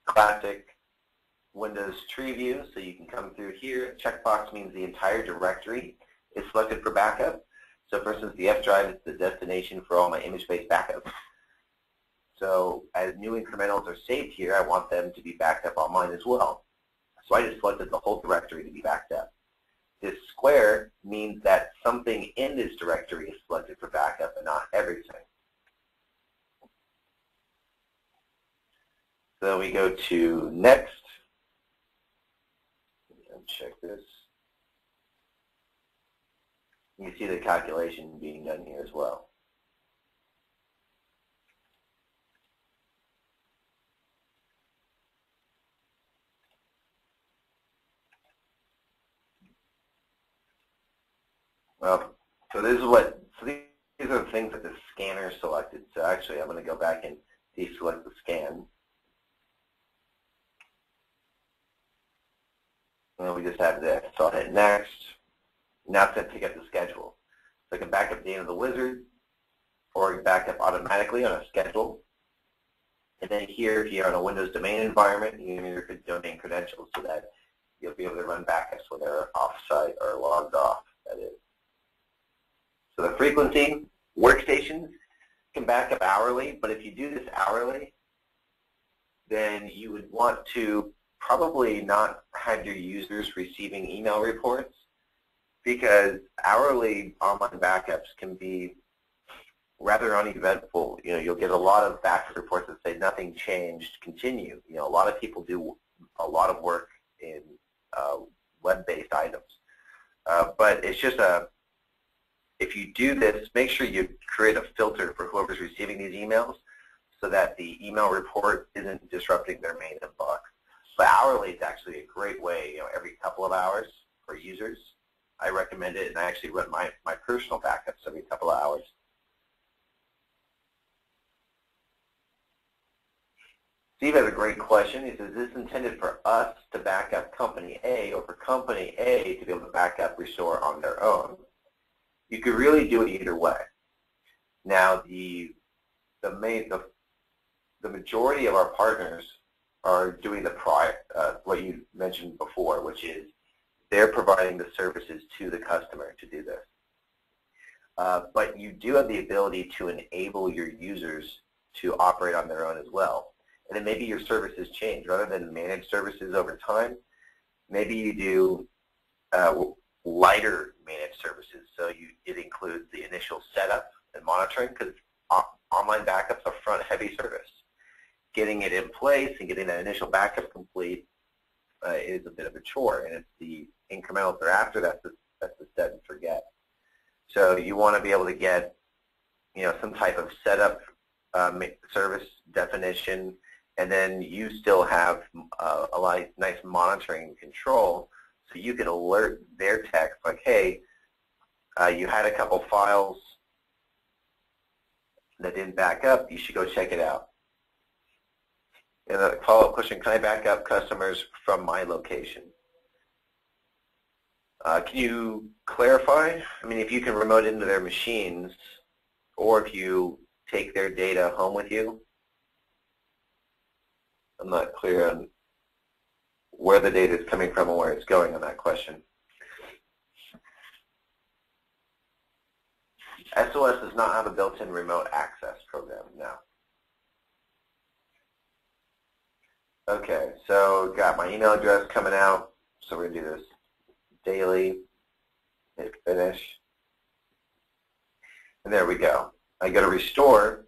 classic Windows tree view, so you can come through here. Checkbox means the entire directory is selected for backup. So for instance, the F drive is the destination for all my image-based backups. So as new incrementals are saved here, I want them to be backed up on mine as well. So I just selected the whole directory to be backed up. This square means that something in this directory is selected for backup and not everything. So we go to next. And check this. You see the calculation being done here as well. So these are the things that the scanner selected. So actually, I'm going to go back and deselect the scan. And then we just have this. So I'll hit next. Now it's going to pick up the schedule. So I can back up the end of the wizard, or I can back up automatically on a schedule. And then here, if you're on a Windows domain environment, you can use your domain credentials so that you'll be able to run backups when they're off-site or logged off, that is. So the frequency, workstations can back up hourly, but if you do this hourly, then you would want to probably not have your users receiving email reports, because hourly online backups can be rather uneventful. You'll get a lot of backup reports that say nothing changed, continue. A lot of people do a lot of work in web-based items. But it's just if you do this, make sure you create a filter for whoever's receiving these emails so that the email report isn't disrupting their main inbox. But hourly is actually a great way, every couple of hours for users. I recommend it, and I actually run my personal backups every couple of hours. Steve has a great question. He says, is this intended for us to back up Company A or for Company A to be able to back up Restore on their own? You could really do it either way. Now, the majority of our partners are doing what you mentioned before, which is they're providing the services to the customer to do this. But you do have the ability to enable your users to operate on their own as well. And then maybe your services change. Rather than manage services over time, maybe you do lighter managed services. So it includes the initial setup and monitoring, because online backups are front-heavy service. Getting it in place and getting that initial backup complete is a bit of a chore, and it's the incremental thereafter that's the set and forget. So you want to be able to get some type of setup service definition, and then you still have a nice monitoring and control, so you can alert their techs like, hey, you had a couple files that didn't back up, you should go check it out. And a follow-up question, can I back up customers from my location? Can you clarify? I mean, if you can remote into their machines, or if you take their data home with you. I'm not clear on where the data is coming from and where it's going on that question. SOS does not have a built-in remote access program now. Okay, so got my email address coming out, so we're going to do this daily, hit finish, and there we go. I go to Restore.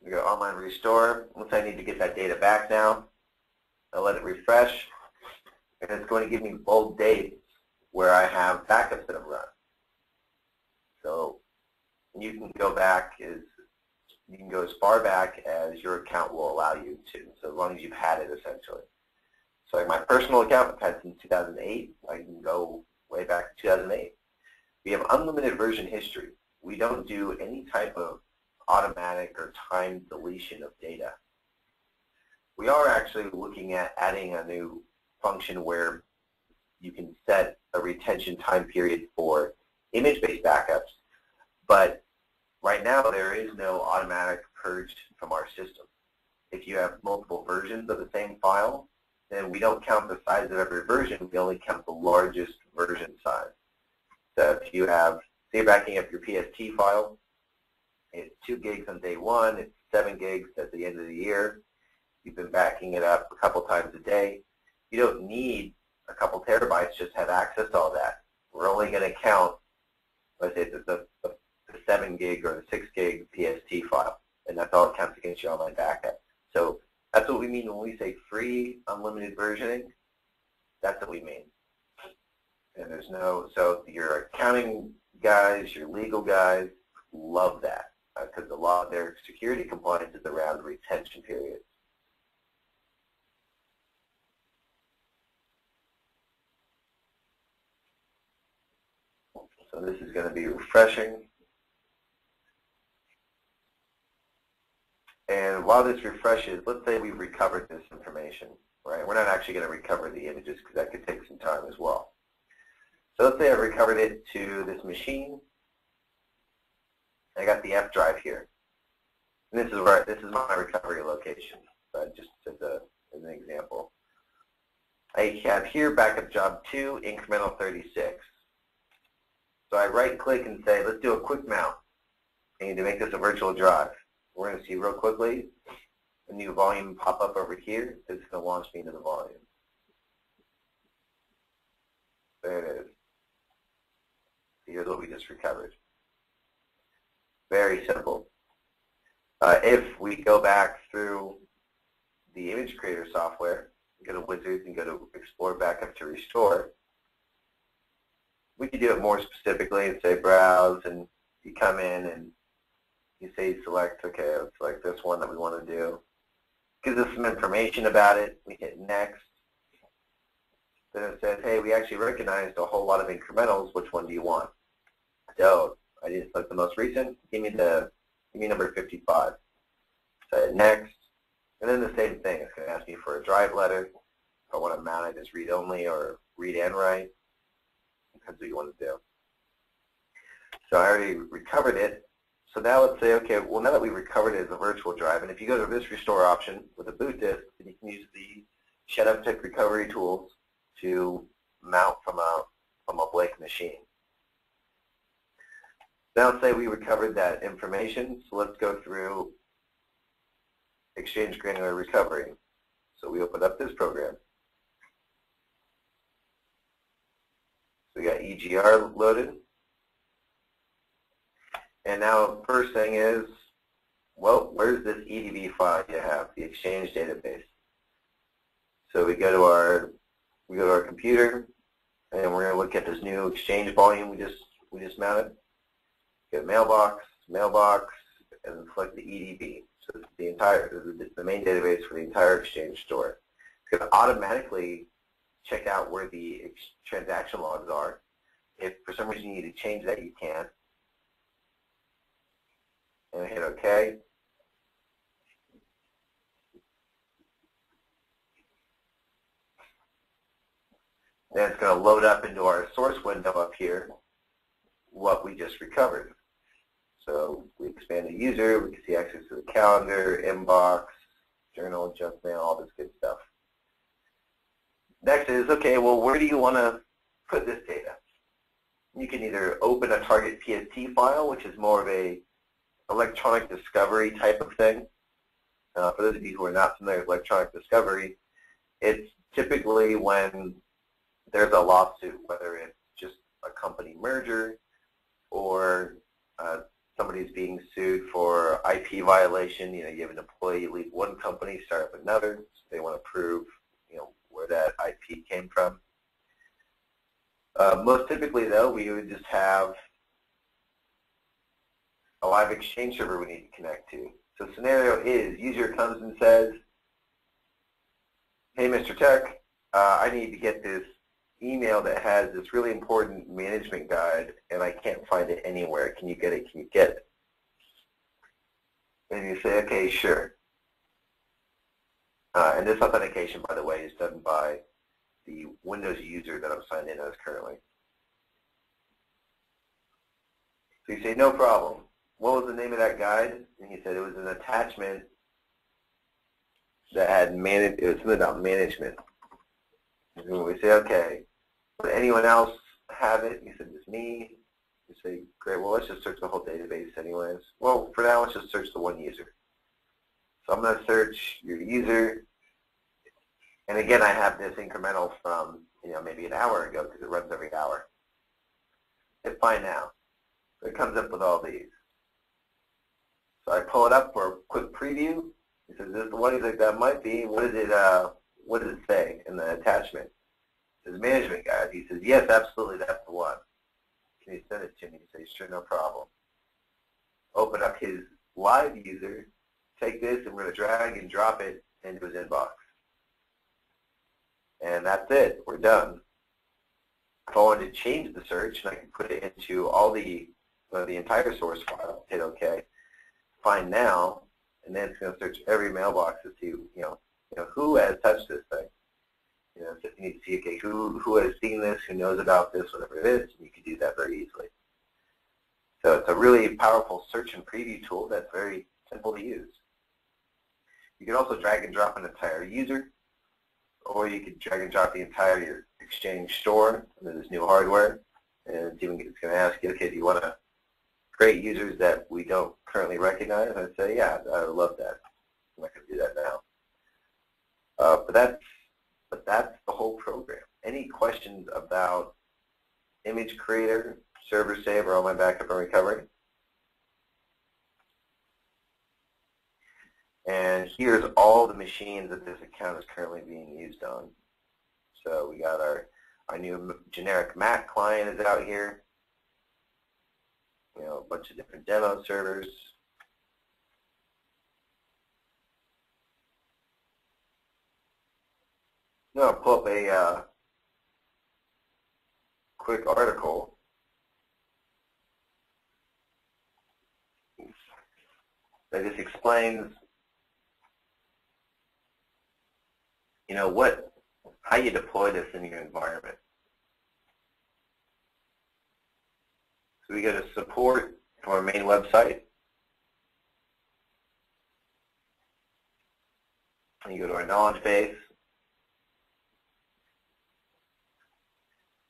We go Online Restore. Once I need to get that data back now, I'll let it refresh, and it's going to give me bold dates where I have backups that have run. So you can go as far back as your account will allow you to, so as long as you've had it, essentially. So like my personal account I've had since 2008. I can go way back to 2008. We have unlimited version history. We don't do any type of automatic or timed deletion of data. We are actually looking at adding a new function where you can set a retention time period for image-based backups, but right now there is no automatic purge from our system. If you have multiple versions of the same file, then we don't count the size of every version, we only count the largest version size. So if you have, say you're backing up your PST file, it's 2 gigs on day one, it's 7 gigs at the end of the year, you've been backing it up a couple times a day, you don't need a couple terabytes just to have access to all that. We're only going to count, let's say, the 7 gig or the 6 gig PST file, and that's all it counts against your online backup. So that's what we mean when we say free unlimited versioning. That's what we mean. And there's no, so your accounting guys, your legal guys love that because a lot of their security compliance is around retention periods. So this is going to be refreshing. And while this refreshes, let's say we've recovered this information, right? We're not actually going to recover the images because that could take some time as well. So let's say I've recovered it to this machine. I got the F drive here. And this is my recovery location, just as an example. I have here backup job 2, incremental 36. So I right click and say, let's do a quick mount. I need to make this a virtual drive. We're going to see real quickly a new volume pop up over here. It's going to launch me into the volume. There it is. Here's what we just recovered. Very simple. If we go back through the image creator software, go to Wizards and go to Explore Backup to Restore, we can do it more specifically and say Browse, and you come in and you say select, okay, let's select this one that we want to do. Gives us some information about it. We hit Next. Then it says, hey, we actually recognized a whole lot of incrementals. Which one do you want? So I didn't select the most recent. Give me number 55. So I hit Next. And then the same thing. It's going to ask me for a drive letter. If I want to mount it as read-only or read and write. Depends what you want to do. So I already recovered it. So now let's say, okay, well, now that we've recovered it as a virtual drive, and if you go to this restore option with a boot disk, then you can use the ShadowTech recovery tools to mount from a blank machine. Now let's say we recovered that information, so let's go through Exchange Granular Recovery. So we open up this program. So we got EGR loaded. And now first thing is, well, where's this EDB file you have, the Exchange database? So we go to our computer, and we're going to look at this new Exchange volume we just mounted. Go to Mailbox, and select the EDB. So it's the main database for the entire Exchange store. It's going to automatically check out where the transaction logs are. If for some reason you need to change that, you can. And hit OK. Then it's going to load up into our source window up here what we just recovered. So we expand the user, we can see access to the calendar, inbox, journal, junk mail, all this good stuff. Next is, okay, well, where do you want to put this data? You can either open a target PST file, which is more of a electronic discovery type of thing. For those of you who are not familiar with electronic discovery, it's typically when there's a lawsuit, whether it's just a company merger or somebody's being sued for IP violation. You know, you have an employee leave one company, start up another, so they want to prove, you know, where that IP came from. Most typically, though, we would just have a live Exchange server we need to connect to. So scenario is, user comes and says, hey, Mr. Tech, I need to get this email that has this really important management guide, and I can't find it anywhere. Can you get it? Can you get it? And you say, okay, sure. And this authentication, by the way, is done by the Windows user that I'm signed in as currently. So you say, no problem. What was the name of that guide? And he said it was an attachment that had it was something about management. And we say, okay, would anyone else have it? He said, it's me. You say, great, well, let's just search the whole database anyways. Well, for now, let's just search the one user. So I'm going to search your user. And again, I have this incremental from, you know, maybe an hour ago because it runs every hour. Hit find now. So it comes up with all these. So I pull it up for a quick preview. He says, this is the one. He's like, that might be. What does it say in the attachment? It says management guide. He says, yes, absolutely, that's the one. Can you send it to me? He says, sure, no problem. Open up his live user, take this, and we're going to drag and drop it into his inbox. And that's it. We're done. If I wanted to change the search, and I can put it into all the entire source file, hit OK, find now, and then it's going to search every mailbox to see, you know, who has touched this thing. You know, so you need to see, okay, who has seen this, who knows about this, whatever it is, and you can do that very easily. So it's a really powerful search and preview tool that's very simple to use. You can also drag and drop an entire user, or you can drag and drop the entire Exchange store into this new hardware, and it's going to ask you, okay, do you want to create users that we don't currently recognize? And I'd say, yeah, I would love that. I'm not going to do that now. But that's the whole program. Any questions about Image Creator, Server Save, or Online Backup and Recovery? here's all the machines that this account is currently being used on. So we got our new generic Mac client is out here. A bunch of different demo servers. Now I'll pull up a quick article that just explains, how you deploy this in your environment. So we go to support from our main website. And you go to our knowledge base.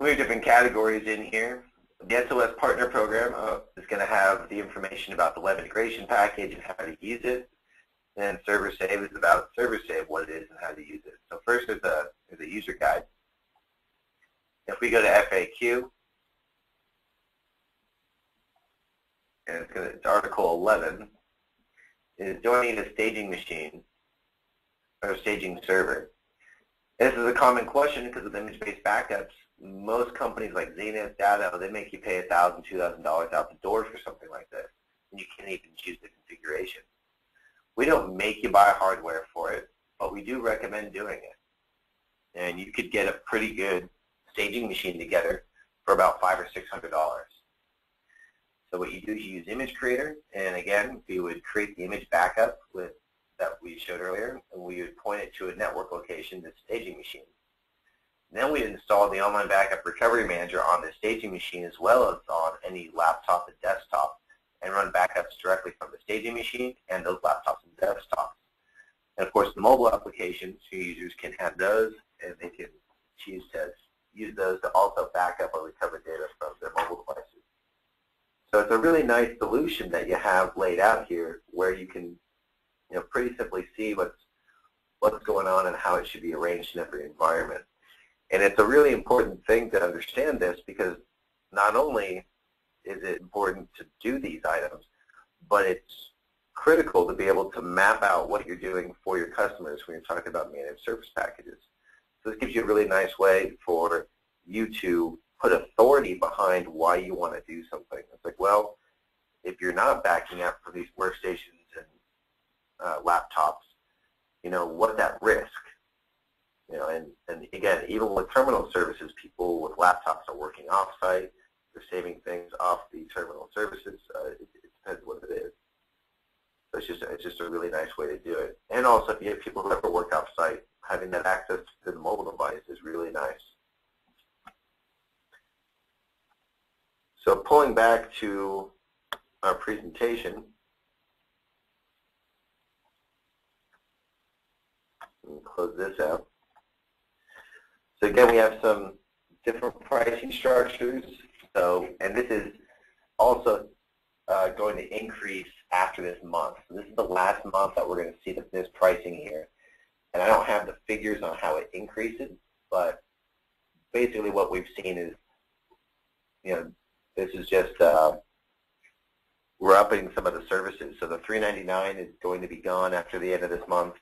We have different categories in here. The SOS Partner Program is going to have the information about the web integration package and how to use it. And Server Save is about Server Save, what it is and how to use it. So first there's a user guide. If we go to FAQ, and it's Article 11, is joining a staging machine or a staging server. And this is a common question because of image-based backups. Most companies like Zenith, Datto, they make you pay $1,000, $2,000 out the door for something like this, and you can't even choose the configuration. We don't make you buy hardware for it, but we do recommend doing it. And you could get a pretty good staging machine together for about $500 or $600. So what you do is you use Image Creator, and again, we would create the image backup that we showed earlier, and we would point it to a network location, the staging machine. And then we'd install the Online Backup Recovery Manager on the staging machine as well as on any laptop and desktop, and run backups directly from the staging machine and those laptops and desktops. And of course, the mobile applications, users can have those, and they can choose to use those to also back up or recover data from their mobile devices. So it's a really nice solution that you have laid out here, where you can, pretty simply see what's going on and how it should be arranged in every environment. And it's a really important thing to understand this, because not only is it important to do these items, but it's critical to be able to map out what you're doing for your customers when you're talking about managed service packages. So this gives you a really nice way for you to put authority behind why you want to do something. It's like, well, if you're not backing up from these workstations and laptops, what's at risk? And again, even with terminal services, people with laptops are working off-site. They're saving things off the terminal services. It depends what it is. So it's just a really nice way to do it. And also, if you have people who ever work off-site, having that access to the mobile device is really nice. So pulling back to our presentation, and close this out. So again, we have some different pricing structures. So, and this is also going to increase after this month. So this is the last month that we're going to see this pricing here. And I don't have the figures on how it increases, but basically what we've seen is, this is just, we're upping some of the services. So the $399 is going to be gone after the end of this month.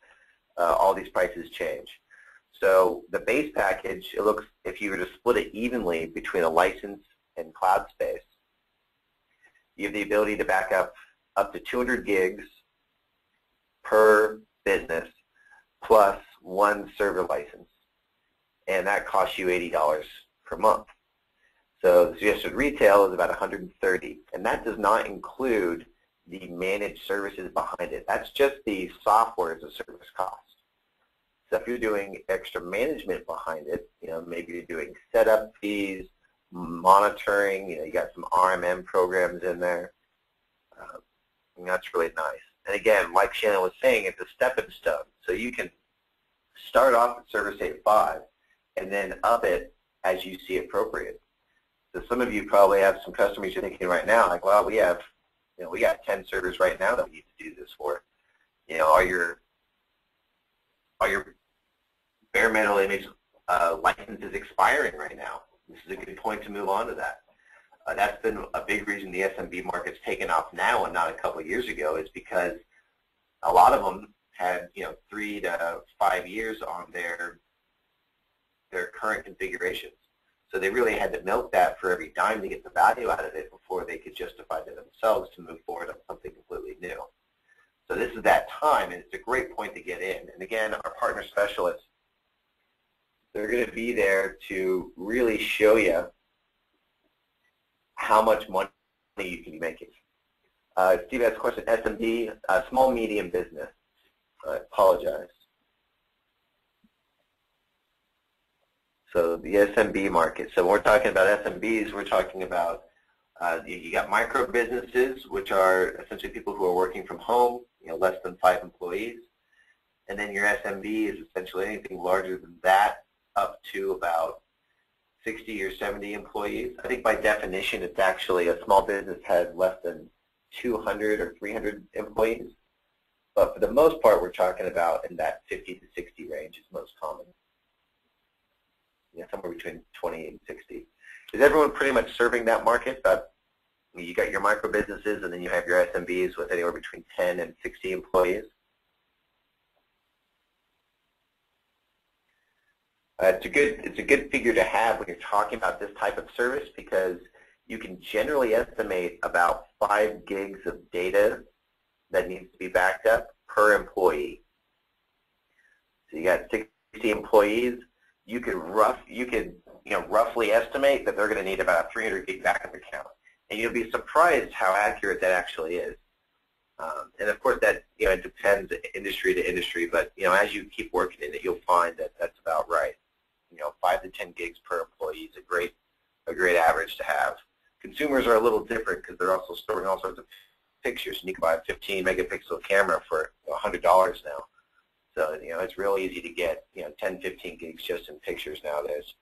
All these prices change. So the base package, it looks, if you were to split it evenly between a license and cloud space, you have the ability to back up to 200 gigs per business plus one server license. And that costs you $80 per month. So the suggested retail is about $130, and that does not include the managed services behind it. That's just the software as a service cost. So if you're doing extra management behind it, maybe you're doing setup fees, monitoring, you got some RMM programs in there, and that's really nice. And again, like Shannon was saying, it's a stepping stone. So you can start off at Server Save 5 and then up it as you see appropriate. So some of you probably have some customers you're thinking right now, like, well, we got 10 servers right now that we need to do this for. Are your bare metal image licenses expiring right now? This is a good point to move on to that. That's been a big reason the SMB market's taken off now and not a couple of years ago, is because a lot of them had 3 to 5 years on their current configurations. So they really had to milk that for every dime to get the value out of it before they could justify to themselves to move forward on something completely new. So this is that time, and it's a great point to get in. And again, our partner specialists, they're going to be there to really show you how much money you can be making. Steve has a question, SMB, small medium business. I apologize. So the SMB market. So when we're talking about SMBs, we're talking about you got micro businesses, which are essentially people who are working from home, less than 5 employees. And then your SMB is essentially anything larger than that, up to about 60 or 70 employees. I think by definition, it's actually a small business has less than 200 or 300 employees. But for the most part, we're talking about in that 50 to 60 range is most common. Somewhere between 20 and 60. Is everyone pretty much serving that market? You got your micro businesses, and then you have your SMBs with anywhere between 10 and 60 employees. It's a good figure to have when you're talking about this type of service, because you can generally estimate about 5 gigs of data that needs to be backed up per employee. So you got 60 employees. You could roughly estimate that they're going to need about a 300 gig backup account, and you'll be surprised how accurate that actually is. And of course, that it depends industry to industry, but as you keep working in it, you'll find that that's about right. 5 to 10 gigs per employee is a great average to have. Consumers are a little different because they're also storing all sorts of pictures, and you can buy a 15 megapixel camera for $100 now. So, it's real easy to get, 10, 15 gigs just in pictures nowadays.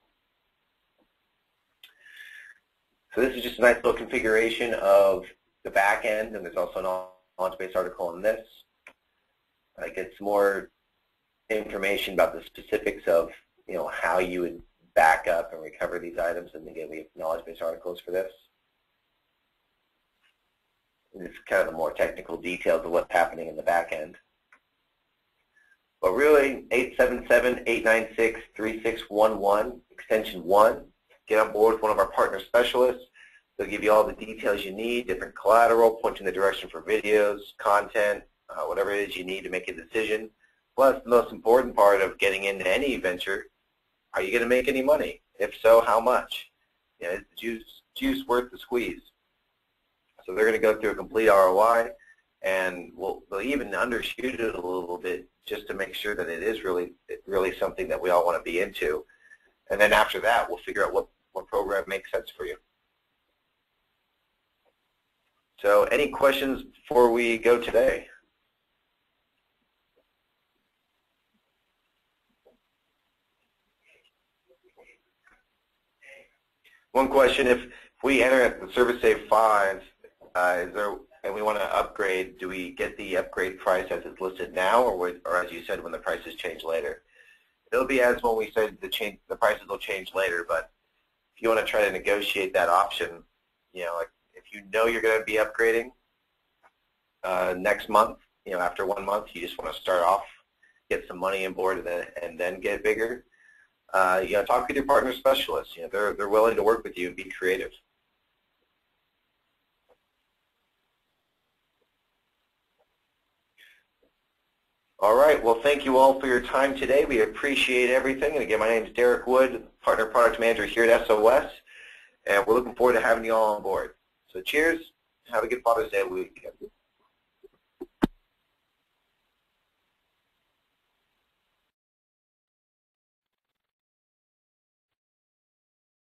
So this is just a nice little configuration of the back end, and there's also an knowledge base article on this. I get some more information about the specifics of, how you would back up and recover these items, and again, we have knowledge base articles for this. And this is kind of the more technical details of what's happening in the back end. But really, 877-896-3611, extension 1. Get on board with one of our partner specialists. They'll give you all the details you need, different collateral, point you in the direction for videos, content, whatever it is you need to make a decision. Plus, the most important part of getting into any venture, are you going to make any money? If so, how much? Is the juice worth the squeeze? So they're going to go through a complete ROI, and they'll even undershoot it a little bit just to make sure that it is really something that we all want to be into. And then after that, we'll figure out what program makes sense for you. So any questions before we go today? One question, if we enter at the ServiceSafe 5, and we want to upgrade, do we get the upgrade price as it's listed now, or as you said, when the prices change later? It'll be as when we said the prices will change later, but if you want to try to negotiate that option, like if you're going to be upgrading next month, after 1 month, you just want to start off, get some money on board, and then get bigger. Talk with your partner specialists. They're willing to work with you and be creative. All right. Well, thank you all for your time today. We appreciate everything. And again, my name is Derek Wood, Partner Product Manager here at SOS, and we're looking forward to having you all on board. So cheers. Have a good Father's Day weekend.